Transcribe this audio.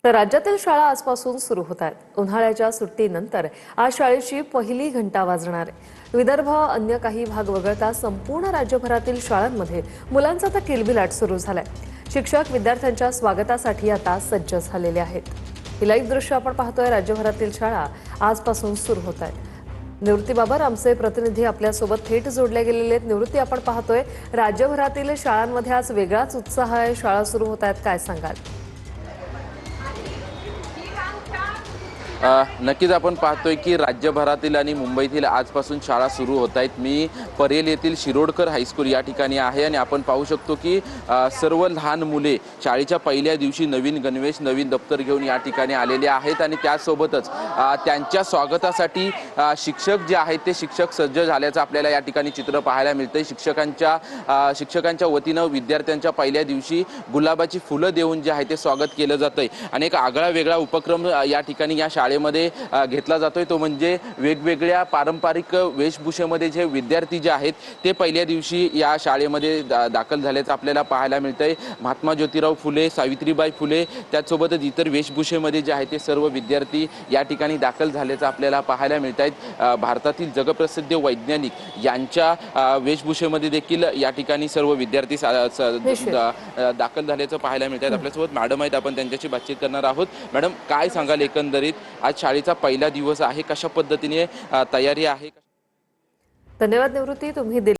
तर राज्यातील शाळा आजपासून सुरू होत आहेत। उन्हाळ्याच्या सुट्टीनंतर आज शाळेची पहिली घंटा वाजणार आहे। विदर्भ अन्य काही भाग वगळता संपूर्ण राज्यभरातील शाळांमध्ये मुलांचा आता किलबिलाट सुरू झालाय। शिक्षक विद्यार्थ्यांच्या स्वागतासाठी आता सज्ज झालेले आहेत। ही लाईव्ह दृश्य आपण पाहतोय। राज्यभरातील शाळा आजपासून सुरू होत आहेत। निवृत्ती बाबर आमचे प्रतिनिधी आपल्यासोबत थेट जोडले गेलेले आहेत। निवृत्ती, आपण पाहतोय राज्यभरातील शाळांमध्ये आज वेगळाच उत्साह आहे। शाळा सुरू होत आहेत, काय सांगाल? नक्कीच आपण पाहतोय की राज्यभरातील आणि मुंबईतील आजपासून शाळा सुरू होत आहेत। मी परेल येथील शिरोडकर हायस्कूल या ठिकाणी आहे आणि आपण पाहू शकतो की सर्व लहान मुले शाळेच्या पहिल्या दिवशी नवीन गणवेश, नवीन दप्तर घेऊन या ठिकाणी आलेले आहेत आणि त्यासोबतच त्यांच्या स्वागतासाठी शिक्षक जे आहेत ते शिक्षक सज्ज झाल्याचं आपल्याला या ठिकाणी चित्र पाहायला मिळतंय। शिक्षकांच्या वतीनं विद्यार्थ्यांच्या पहिल्या दिवशी गुलाबाची फुलं देऊन जे आहे ते स्वागत केलं जातंय आणि एक आगळा वेगळा उपक्रम या ठिकाणी या शाळेमध्ये घेतला जातोय। तो म्हणजे वेगवेगळ्या पारंपरिक वेशभूषेमध्ये जे विद्यार्थी जे आहेत ते पहिल्या दिवशी या शाळेमध्ये दाखल झाल्याचं आपल्याला पाहायला मिळतंय। महात्मा ज्योतिराव फुले, सावित्रीबाई फुले त्याचसोबतच इतर वेशभूषेमध्ये जे आहे ते सर्व विद्यार्थी या ठिकाणी दाखल झाल्याचं आपल्याला पाहायला मिळत आहेत। भारतातील जगप्रसिद्ध वैज्ञानिक यांच्या वेशभूषेमध्ये देखील या ठिकाणी सर्व विद्यार्थी दाखल झाल्याचं पाहायला मिळत आहेत। आपल्यासोबत मॅडम आहेत, आपण त्यांच्याशी बातचीत करणार आहोत। मॅडम, काय सांगाल एकंदरीत आज शाळेचा पहिला दिवस आहे, कशा पद्धतीने तयारी आहे? धन्यवाद निवृत्ती, तुम्ही